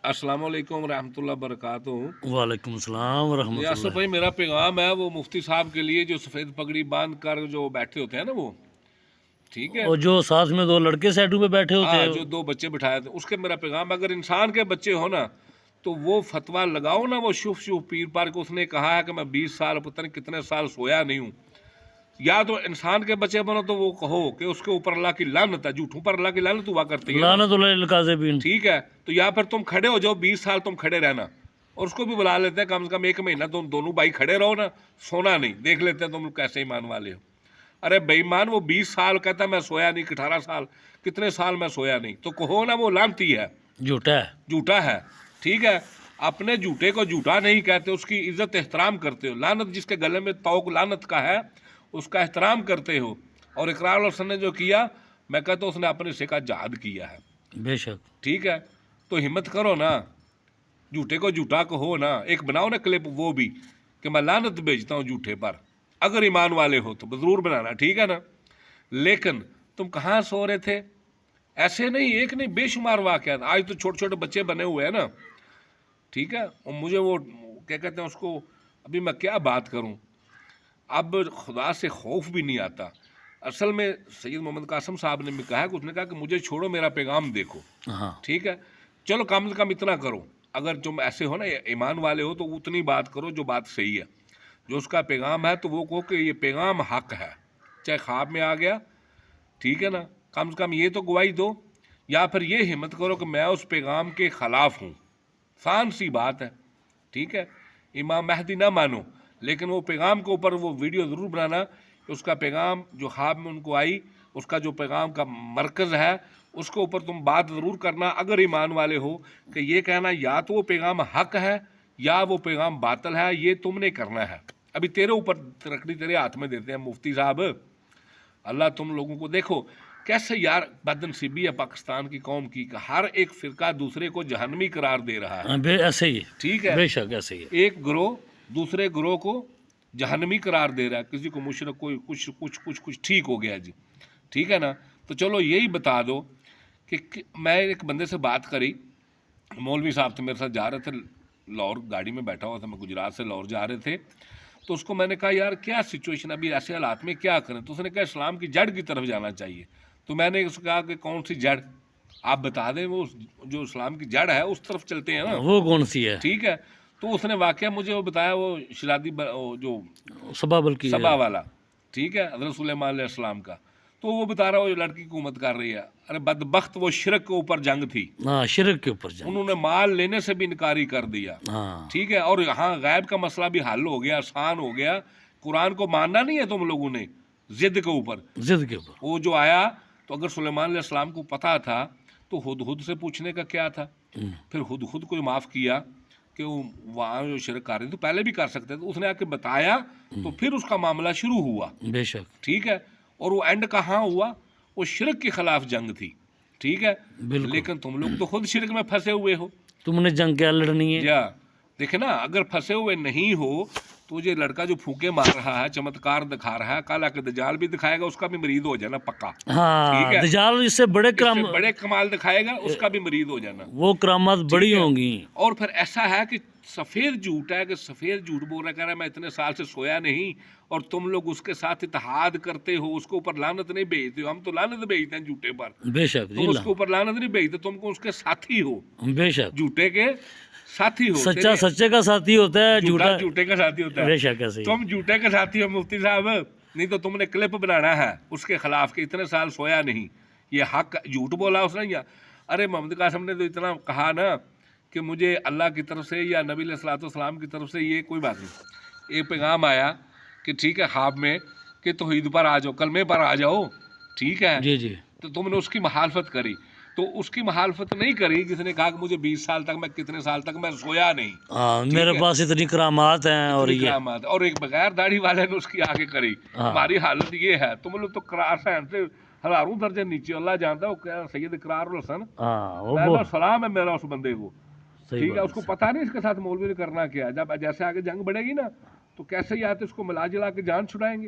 अस्सलाम वालेकुम रहमतुल्लाह बरकातहू। वालेकुम सलाम यासर रहमतुल्लाह। भाई, मेरा पैगाम है वो मुफ्ती साहब के लिए जो सफ़ेद पगड़ी बांध कर जो बैठे होते हैं ना, वो ठीक है। और जो साथ में दो लड़के साइडों पे बैठे होते हाँ, हैं। जो दो बच्चे बिठाए थे उसके मेरा पैगाम है, अगर इंसान के बच्चे हो ना तो वो फतवा लगाओ ना, वो शुभ शुभ पीर पार को उसने कहा है कि मैं 20 साल पता नहीं कितने साल सोया नहीं हूँ। या तो इंसान के बच्चे बनो तो वो कहो कि उसके ऊपर अल्लाह की लानत है, झूठों पर अल्लाह की लानत हुआ करती है ना। लानतुल्लाह काज़िबीन। ठीक है, तो या फिर तुम खड़े हो जाओ, 20 साल तुम खड़े रहना, और उसको भी बुला लेते हैं कम से कम 1 महीना, तुम दोनों भाई खड़े रहो ना, सोना नहीं, देख लेते हैं तुम कैसे ईमान वाले हो। अरे बेईमान, वो 20 साल कहता है मैं सोया नहीं, 18 साल, कितने साल मैं सोया नहीं, तो कहो ना वो लानती है, झूठा है। झूठा है। ठीक है, अपने झूठे को झूठा नहीं कहते, उसकी इज्जत एहतराम करते हो। लानत जिसके गले में तौक लानत का है उसका एहतराम करते हो। और इकरार हसन ने जो किया, मैं कहता हूँ उसने अपने से का जहाद किया है। बेशक। ठीक है, तो हिम्मत करो ना, झूठे को झूठा कहो ना, एक बनाओ ना क्लिप वो भी कि मैं लानत भेजता हूँ झूठे पर, अगर ईमान वाले हो तो ज़रूर बनाना, ठीक है ना। लेकिन तुम कहाँ सो रहे थे, ऐसे नहीं, एक नहीं, बेशुमार वाक़यात। आज तो छोटे छोटे बच्चे बने हुए हैं ना, ठीक है। और मुझे वो क्या कहते हैं उसको, अभी मैं क्या बात करूँ, अब खुदा से खौफ भी नहीं आता। असल में सैयद मोहम्मद कासम साहब ने भी कहा कि उसने कहा कि मुझे छोड़ो, मेरा पैगाम देखो। हाँ। ठीक है, चलो कम से कम इतना करो, अगर तुम ऐसे हो ना ईमान वाले हो तो उतनी बात करो जो बात सही है, जो उसका पैगाम है, तो वो कहो कि ये पैगाम हक है, चाहे ख्वाब में आ गया, ठीक है ना, कम से कम ये तो गवाही दो। या फिर ये हिम्मत करो कि मैं उस पैगाम के ख़िलाफ़ हूँ, आसान सी बात है। ठीक है, इमाम महदी ना मानो, लेकिन वो पैगाम के ऊपर वो वीडियो ज़रूर बनाना कि उसका पैगाम जो ख्वाब में उनको आई, उसका जो पैगाम का मरकज़ है, उसके ऊपर तुम बात ज़रूर करना, अगर ईमान वाले हो, कि ये कहना या तो वो पैगाम हक है या वो पैगाम बातिल है, ये तुमने करना है। अभी तेरे ऊपर रखड़ी तेरे हाथ में देते हैं मुफ्ती साहब। अल्लाह तुम लोगों को, देखो कैसे यार बदनसीबी है पाकिस्तान की कौम की, कि हर एक फ़िरका दूसरे को जहन्नमी करार दे रहा है। ऐसे ही है। ठीक है, बेशक ऐसे ही है। एक ग्रोह दूसरे ग्रोह को जहन्नमी करार दे रहा है, किसी को मुशरक, कोई कुछ कुछ कुछ कुछ ठीक हो गया जी। ठीक है ना, तो चलो यही बता दो कि मैं एक बंदे से बात करी, मौलवी साहब थे मेरे साथ, जा रहे थे लाहौर, गाड़ी में बैठा हुआ था मैं, गुजरात से लाहौर जा रहे थे। तो उसको मैंने कहा यार क्या सिचुएशन, अभी ऐसे हालात में क्या करें, तो उसने कहा इस्लाम की जड़ की तरफ जाना चाहिए। तो मैंने उसको कहा कि कौन सी जड़, आप बता दें, वो जो इस्लाम की जड़ है उस तरफ चलते हैं ना। वो कौन सी है? ठीक है, तो उसने वाकया मुझे वो बताया, वो शिरादी जो सबाबल की सबा है। वाला, ठीक है, हज़रत सुलेमान अलैहिस्सलाम का। तो वो बता रहा, वो जो लड़की हुकूमत कर रही है, अरे बदबख्त, वो शिरक के ऊपर जंग थी, हाँ, शिरक के ऊपर जाए। उन्होंने माल लेने से भी इनकारी कर दिया। हाँ। ठीक है, और यहाँ गैब का मसला भी हल हो गया, आसान हो गया। कुरान को मानना नहीं है तुम लोगों ने, जिद के ऊपर, जिद के ऊपर। वो जो आया, तो अगर सुलेमान अलैहिस्सलाम को पता था तो हुदहुद से पूछने का क्या था, फिर हुदहुद को माफ़ किया कि वो वहाँ जो शिरक कर रहे थे, तो पहले भी कर सकते थे, उसने आके बताया, तो फिर उसका मामला शुरू हुआ। बेशक। ठीक है, और वो एंड कहाँ हुआ, वो शिरक के खिलाफ जंग थी। ठीक है, बिल्कुल। लेकिन तुम लोग तो खुद शिरक में फंसे हुए हो। तुमने जंग क्या लड़नी है? या देखे ना, अगर फंसे हुए नहीं हो तो ये लड़का जो फूके मार रहा है, चमत्कार दिखा रहा है, कल आके दजाल भी दिखाएगा, उसका भी मरीद हो जाना पक्का। हाँ, ठीक है, दजाल इससे बड़े इससे बड़े कमाल दिखाएगा, उसका भी मरीद हो जाना। वो करामात बड़ी ठीक है, होंगी। और फिर ऐसा है कि सफ़ेद झूठ है, कि सफ़ेद झूठ बोल रहा है, कह रहा है मैं इतने साल से सोया नहीं, और तुम लोग उसके साथ इत्तेहाद करते हो, उसके ऊपर लानत नहीं भेजते हो। हम तो लानत भेजते हैं झूठे पर, बेशक तुम उसके ऊपर लानत नहीं भेजते, तुमको उसके साथी हो, बेशक। झूठे के साथी हो। सच्चा सच्चे का साथी होता है, झूठा झूठा झूठे का साथी होता है। बेशक ऐसे ही। तुम झूठे के साथी हो मुफ्ती साहब, नहीं तो तुमने क्लिप बनाना है उसके खिलाफ कि इतने साल सोया नहीं, ये हक, झूठ बोला उसने। या अरे मोहम्मद कासम ने तो इतना कहा ना कि मुझे अल्लाह की तरफ से या नबी अलैहिस्सलाम की तरफ से ये कोई बात नहीं, एक पैगाम आया कि ठीक है ख्वाब में कि तौहीद पर आ जाओ, कलमे पर आ जाओ। ठीक है, जी जी। तो तुमने उसकी मुखालफत करी, तो उसकी मुखालफत नहीं करी जिसने कहा कि मुझे 20 साल तक, मैं कितने साल तक मैं सोया नहीं। हाँ, मेरे पास इतनी करामात हैं, और इतनी ये करामात, और एक बगैर दाढ़ी वाले ने उसकी आगे करी। हाँ। हमारी हालत ये है, तुम लोग तो करार से हजारों दर्जे नीचे, अल्लाह जानता है। वो क्या सैयद इकरार हसन, हाँ, मैं सलाम है मेरा उस बंदे को। सही ठीक है, बात उसको पता नहीं इसके साथ मौलवी ने करना क्या है। जब जैसे आगे जंग बढ़ेगी ना, तो कैसे ही आते इसको मिला जुला के जान छुड़ाएंगे।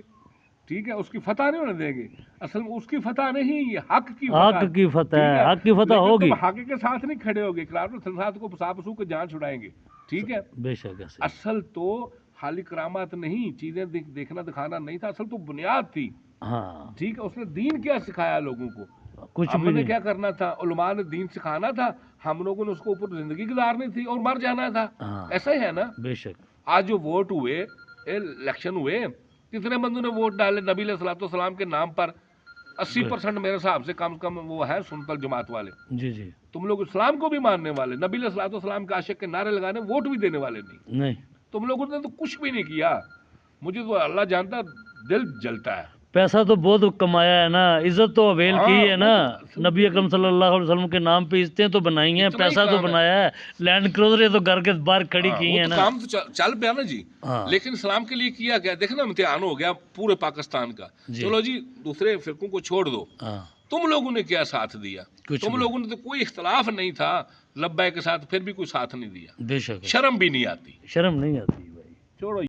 ٹھیک ہے، اس کی فتح نہیں ہونے دیں گے. اصل میں اس کی فتح نہیں، یہ حق کی فتح. حق کی فتح ٹھیک ہے، حق کی فتح لیکن ہوگی. تم حق کے ساتھ نہیں کھڑے ہوگے، اقرار السلسات کو پسا پسو کے جان چھڑائیں گے. ٹھیک ہے، بے شک ایسے. اصل تو خالی کرامات نہیں، چیزیں دیکھنا دکھانا نہیں تھا، اصل تو بنیاد تھی. ہاں ٹھیک ہے، اس نے دین کیا سکھایا لوگوں کو، کچھ ہم بھی نے نہیں. کیا کرنا تھا، علماء نے دین سکھانا تھا، ہم لوگوں نے اس کو اوپر زندگی گزارنی تھی اور مر جانا تھا. ہاں ایسا ہی ہے نا. بے شک. آج جو ووٹ ہوئے، الیکشن ہوئے، کتنے بندوں نے ووٹ ڈالے نبی علیہ الصلوۃ والسلام کے نام پر؟ 80% میرے حساب سے کم وہ ہے سنتل جماعت والے. جی جی. تم لوگ اسلام کو بھی ماننے والے، نبی علیہ الصلوۃ والسلام کے عاشق کے نعرے لگانے، ووٹ بھی دینے والے نہیں. نہیں، تم لوگوں نے تو کچھ بھی نہیں کیا. مجھے تو اللہ جانتا دل جلتا ہے. پیسہ تو بہت کمایا ہے نا، عزت تو اویل ہاں، کی ہے نا. وہ نبی اکرم صلی اللہ علیہ وسلم کے نام پہ عزتیں تو بنائی ہیں، اتنا ہی پیسہ تو کام ہے. بنایا ہے. لینڈ کروزر تو گھر کے باہر کھڑی ہاں، کی وہ ہیں تو نا. کام تو چل پیا نا جی. ہاں لیکن اسلام کے لیے کیا گیا، دیکھنا امتحان ہو گیا پورے پاکستان کا. جی. چلو جی دوسرے فرقوں کو چھوڑ دو، ہاں تم لوگوں نے کیا ساتھ دیا؟ کچھ تم بھی. لوگوں نے تو کوئی اختلاف نہیں تھا لبیک کے ساتھ، پھر بھی کوئی ساتھ نہیں دیا. بے شک. شرم بھی نہیں آتی. شرم نہیں آتی بھائی. چھوڑو.